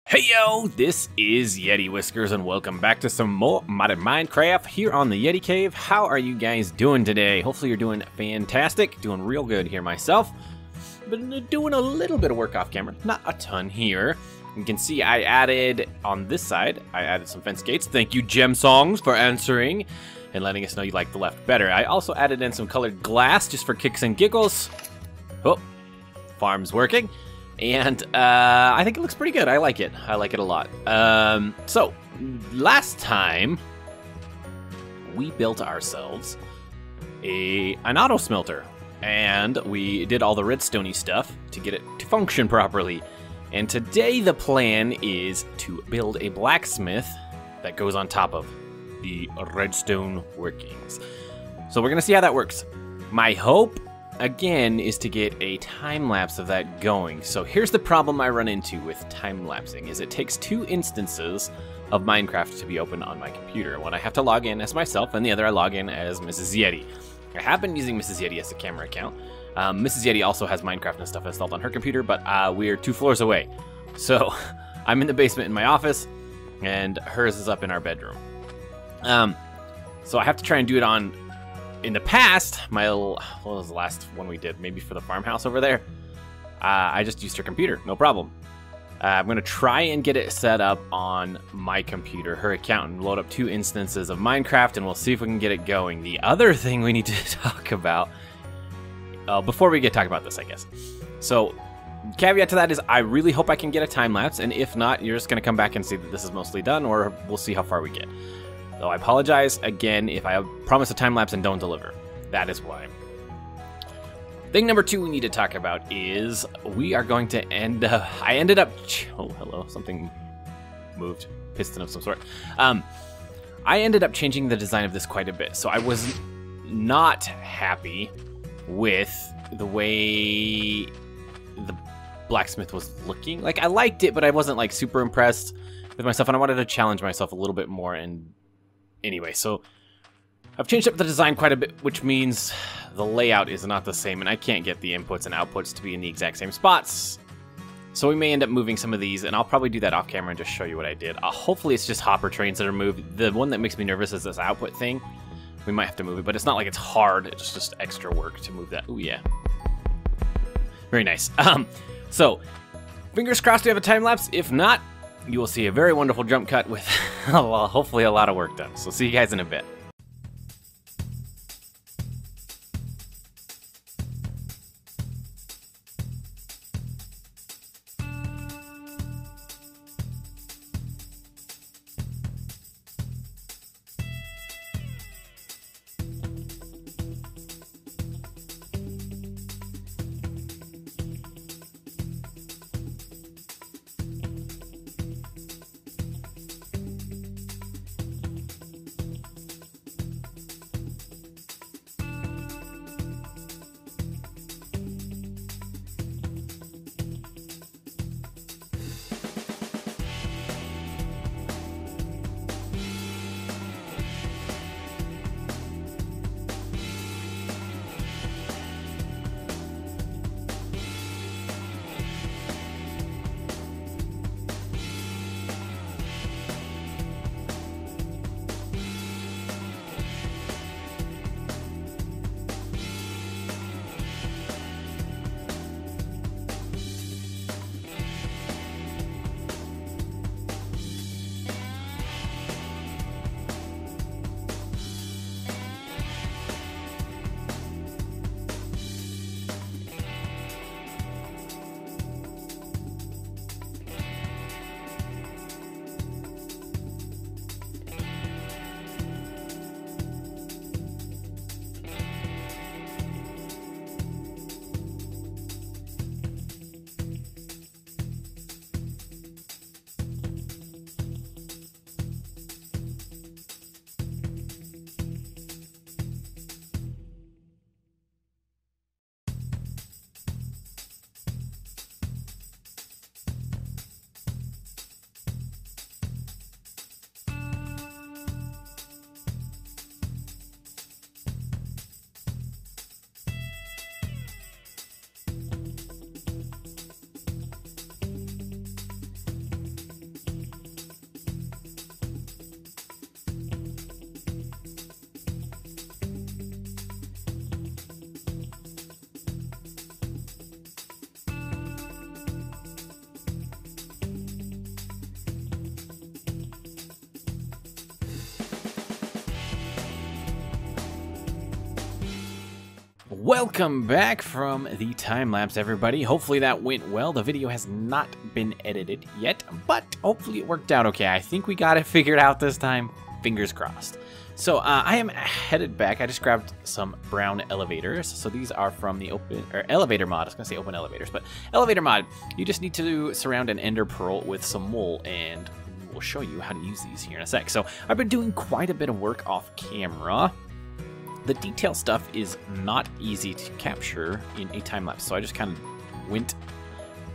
Hey yo, this is YetiWhiskers and welcome back to some more modded Minecraft here on the Yeti Cave. How are you guys doing today? Hopefully you're doing fantastic, doing real good here myself. Been doing a little bit of work off camera, not a ton here. You can see I added, on this side, I added some fence gates. Thank you Gem Songs for answering and letting us know you like the left better. I also added in some colored glass just for kicks and giggles. Oh, farm's working. And I think it looks pretty good. I like it. I like it a lot. So, last time, we built ourselves an auto smelter. And we did all the redstone-y stuff to get it to function properly. And today the plan is to build a blacksmith that goes on top of the redstone workings. So we're going to see how that works. My hope, again, is to get a time-lapse of that going. So here's the problem I run into with time-lapsing, is it takes 2 instances of Minecraft to be open on my computer. One I have to log in as myself, and the other I log in as Mrs. Yeti. I have been using Mrs. Yeti as a camera account. Mrs. Yeti also has Minecraft and stuff installed on her computer, but we're 2 floors away. So I'm in the basement in my office, and hers is up in our bedroom. So I have to try and do it on... In the past, what was the last one we did? Maybe for the farmhouse over there? I just used her computer, no problem. I'm going to try and get it set up on my computer, her account, and load up 2 instances of Minecraft, and we'll see if we can get it going. The other thing we need to talk about, before we get talking about this, I guess. So, caveat to that is I really hope I can get a time-lapse, and if not, you're just going to come back and see that this is mostly done, or we'll see how far we get. So I apologize again if I promise a time-lapse and don't deliver. That is why. Thing number 2 we need to talk about is we are going to end up... I ended up... Oh, hello. Something moved. Piston of some sort. I ended up changing the design of this quite a bit. So I was not happy with the way the blacksmith was looking. Like, I liked it, but I wasn't, like, super impressed with myself, and I wanted to challenge myself a little bit more. And anyway, so I've changed up the design quite a bit, which means the layout is not the same, and I can't get the inputs and outputs to be in the exact same spots. So we may end up moving some of these, and I'll probably do that off camera and just show you what I did. Hopefully it's just hopper trains that are moved. The one that makes me nervous is this output thing. We might have to move it, but it's not like it's hard. It's just extra work to move that. Oh yeah. Very nice. So, fingers crossed we have a time-lapse. If not, you will see a very wonderful jump cut with hopefully a lot of work done. So see you guys in a bit. Welcome back from the time lapse, everybody. Hopefully that went well. The video has not been edited yet, but hopefully it worked out okay. I think we got it figured out this time. Fingers crossed. So I am headed back. I just grabbed some brown elevators. So these are from the elevator mod. I was gonna say open elevators, but elevator mod. You just need to surround an ender pearl with some wool, and we'll show you how to use these here in a sec. So I've been doing quite a bit of work off camera. The detail stuff is not easy to capture in a time lapse, so I just kind of went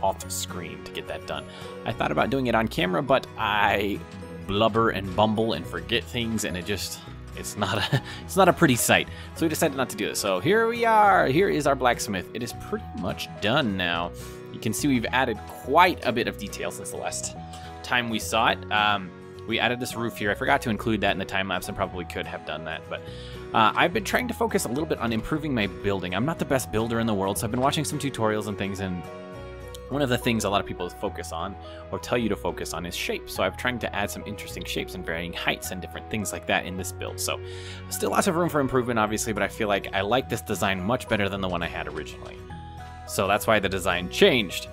off screen to get that done. I thought about doing it on camera, but I blubber and bumble and forget things, and it's not a pretty sight. So we decided not to do it. So here we are. Here is our blacksmith. It is pretty much done now. You can see we've added quite a bit of detail since the last time we saw it. We added this roof here. I forgot to include that in the time lapse and probably could have done that, but I've been trying to focus a little bit on improving my building. I'm not the best builder in the world, so I've been watching some tutorials and things, and one of the things a lot of people focus on or tell you to focus on is shape. So I'm trying to add some interesting shapes and varying heights and different things like that in this build. So still lots of room for improvement, obviously, but I feel like I like this design much better than the one I had originally. So that's why the design changed.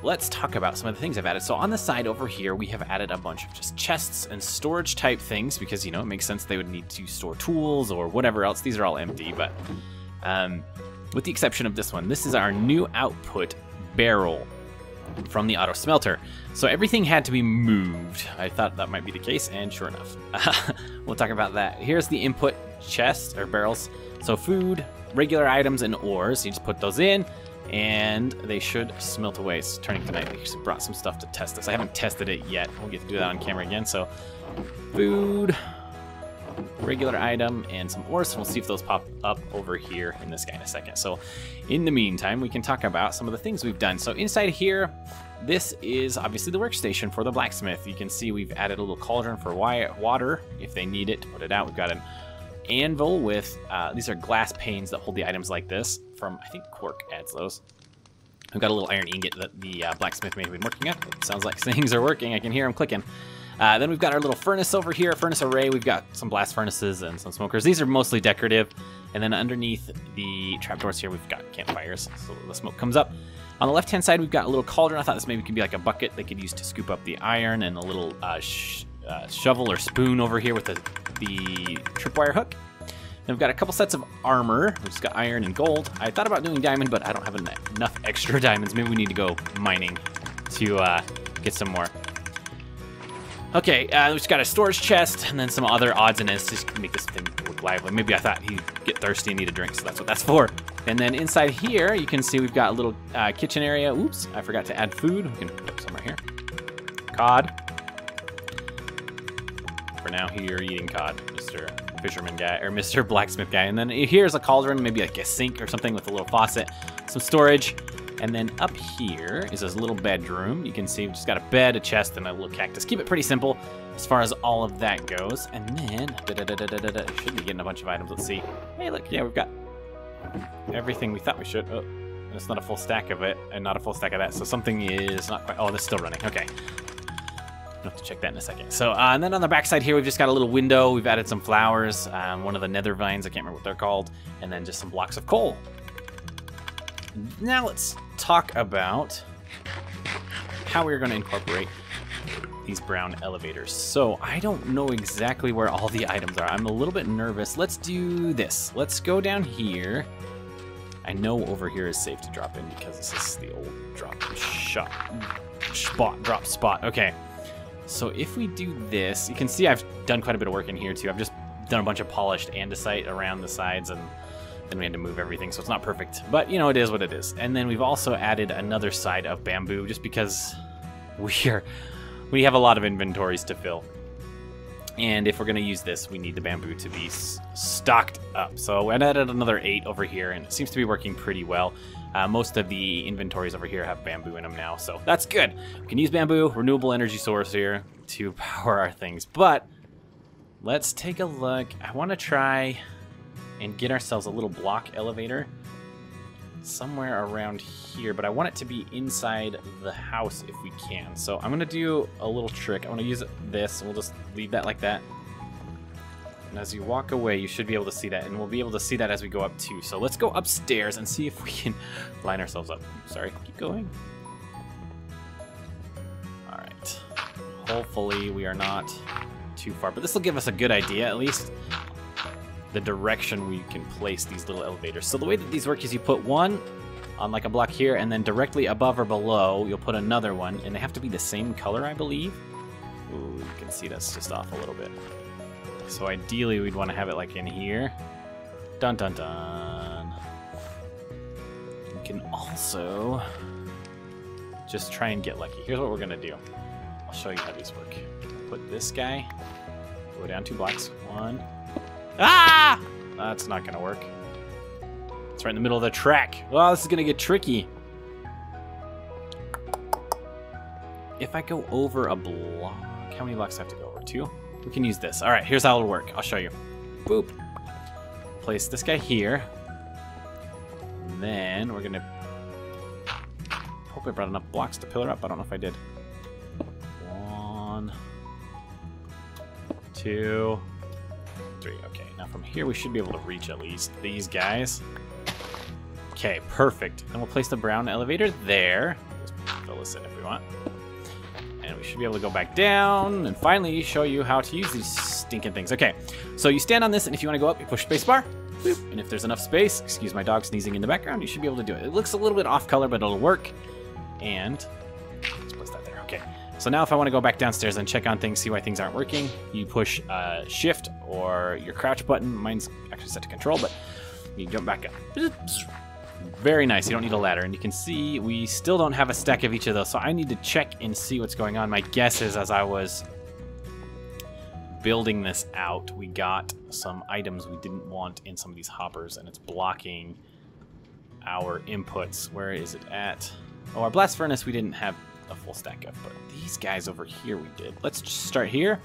Let's talk about some of the things I've added. So on the side over here, we have added a bunch of just chests and storage type things because, you know, it makes sense they would need to store tools or whatever else. These are all empty, but with the exception of this one, this is our new output barrel from the auto smelter. So everything had to be moved. I thought that might be the case, and sure enough. We'll talk about that. Here's the input chest or barrels. So food, regular items, and ores. You just put those in, and they should smelt away. It's turning to night. We actually brought some stuff to test this. I haven't tested it yet. We'll get to do that on camera again. So food, regular item, and some ores. So we'll see if those pop up over here in this guy in a second. So in the meantime, we can talk about some of the things we've done. So inside here, this is obviously the workstation for the blacksmith. You can see we've added a little cauldron for water if they need it to put it out. We've got an anvil with, these are glass panes that hold the items like this from, I think Quark adds those. We've got a little iron ingot that the blacksmith may have been working at. It sounds like things are working. I can hear them clicking. Then we've got our little furnace over here, furnace array. We've got some blast furnaces and some smokers. These are mostly decorative. And then underneath the trapdoors here, we've got campfires, so the smoke comes up. On the left-hand side, we've got a little cauldron. I thought this maybe could be like a bucket they could use to scoop up the iron, and a little shovel or spoon over here with the tripwire hook. Then we've got a couple sets of armor. We've just got iron and gold. I thought about doing diamond, but I don't have enough extra diamonds. Maybe we need to go mining to get some more. Okay, we've just got a storage chest and then some other odds and ends just to make this thing look lively. Maybe I thought he'd get thirsty and need a drink, so that's what that's for. And then inside here, you can see we've got a little kitchen area. Oops, I forgot to add food. We can put some right here. Cod. For now, you're eating cod, Mr. Fisherman guy, or Mr. Blacksmith guy. And then here's a cauldron, maybe like a sink or something with a little faucet, some storage. And then up here is this little bedroom. You can see we've just got a bed, a chest, and a little cactus. Keep it pretty simple as far as all of that goes. And then, should be getting a bunch of items. Let's see. Hey, look, yeah, we've got everything we thought we should. Oh, it's not a full stack of it, and not a full stack of that. So something is not quite, oh, this is still running, okay. I'll have to check that in a second. So, and then on the back side here, we've just got a little window. We've added some flowers, one of the nether vines, I can't remember what they're called, and then just some blocks of coal. Now let's talk about how we're going to incorporate these brown elevators. So I don't know exactly where all the items are. I'm a little bit nervous. Let's do this. Let's go down here. I know over here is safe to drop in because this is the old drop spot. Okay. So if we do this, you can see I've done quite a bit of work in here too. I've just done a bunch of polished andesite around the sides, and then we had to move everything, so it's not perfect. But, you know, it is what it is. And then we've also added another side of bamboo just because we have a lot of inventories to fill. And if we're going to use this, we need the bamboo to be stocked up. So I added another 8 over here, and it seems to be working pretty well. Most of the inventories over here have bamboo in them now, so that's good. We can use bamboo, renewable energy source here, to power our things. But let's take a look. I want to try and get ourselves a little block elevator somewhere around here, but I want it to be inside the house if we can. So I'm gonna do a little trick. I want to use this, and we'll just leave that like that. And as you walk away, you should be able to see that, and we'll be able to see that as we go up too. So let's go upstairs and see if we can line ourselves up. Sorry, keep going. All right. Hopefully we are not too far, but this will give us a good idea, at least, the direction we can place these little elevators. So the way that these work is you put one on like a block here, and then directly above or below, you'll put another one, and they have to be the same color, I believe. Ooh, you can see that's just off a little bit. So ideally, we'd want to have it like in here. Dun dun dun. We can also just try and get lucky. Here's what we're gonna do. I'll show you how these work. Put this guy, go down 2 blocks. 1. Ah! That's not gonna work. It's right in the middle of the track. Well, this is gonna get tricky. If I go over a block, how many blocks do I have to go over? 2? We can use this. All right, here's how it'll work. I'll show you. Boop. Place this guy here. And then we're gonna... Hope I brought enough blocks to pillar up. I don't know if I did. 1, 2, 3. Okay, now from here we should be able to reach at least these guys. Okay, perfect. Then we'll place the brown elevator there. Just fill this in if we want. And we should be able to go back down and finally show you how to use these stinking things. Okay, so you stand on this, and if you want to go up, you push spacebar. And if there's enough space, excuse my dog sneezing in the background, you should be able to do it. It looks a little bit off color, but it'll work. And let's place that there. Okay, so now if I want to go back downstairs and check on things, see why things aren't working, you push shift or your crouch button. Mine's actually set to control, but you jump back up. Very nice. You don't need a ladder. And you can see we still don't have a stack of each of those, so I need to check and see what's going on. My guess is as I was building this out, we got some items we didn't want in some of these hoppers, and it's blocking our inputs. Where is it at? Oh, our blast furnace we didn't have a full stack of, but these guys over here we did. Let's just start here.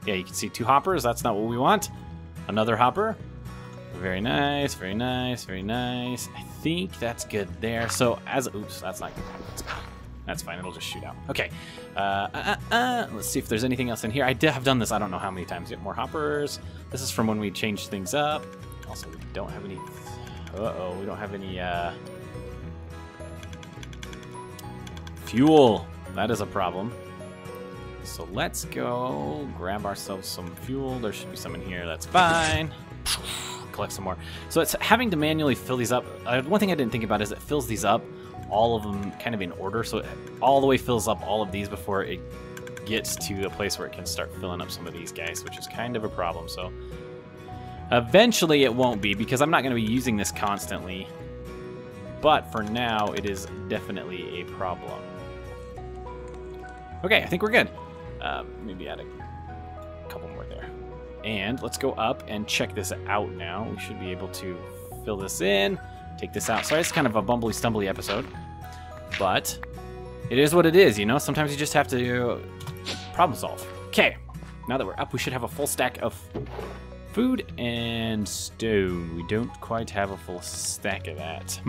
Yeah, you can see 2 hoppers. That's not what we want. Another hopper. Very nice, very nice, very nice. I think that's good there. So as, oops, that's not good. That's fine, it'll just shoot out. Okay, let's see if there's anything else in here. I have done this, I don't know how many times. Get more hoppers. This is from when we changed things up. Also, we don't have any, uh-oh, we don't have any fuel. That is a problem. So let's go grab ourselves some fuel. There should be some in here, that's fine. Collect some more. So it's having to manually fill these up. One thing I didn't think about is it fills these up, all of them kind of in order, so it all the way fills up all of these before it gets to a place where it can start filling up some of these guys, which is kind of a problem. So eventually it won't be, because I'm not going to be using this constantly, but for now it is definitely a problem. Okay, I think we're good. Maybe add a couple more there. And let's go up and check this out now. We should be able to fill this in, take this out. Sorry, it's kind of a bumbly stumbly episode, but it is what it is, you know? Sometimes you just have to problem solve. Okay, now that we're up, we should have a full stack of food and stone. We don't quite have a full stack of that.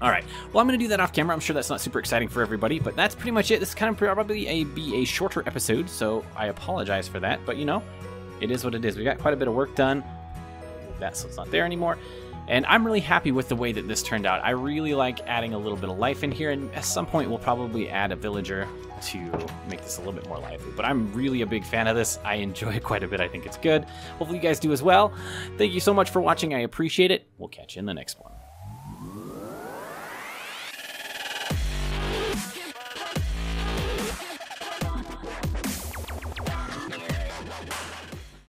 All right, well, I'm going to do that off camera. I'm sure that's not super exciting for everybody, but that's pretty much it. This is kind of probably be a shorter episode, so I apologize for that. But, you know, it is what it is. We got quite a bit of work done. That, so it's not there anymore. And I'm really happy with the way that this turned out. I really like adding a little bit of life in here, and at some point we'll probably add a villager to make this a little bit more lively. But I'm really a big fan of this. I enjoy it quite a bit. I think it's good. Hopefully you guys do as well. Thank you so much for watching. I appreciate it. We'll catch you in the next one.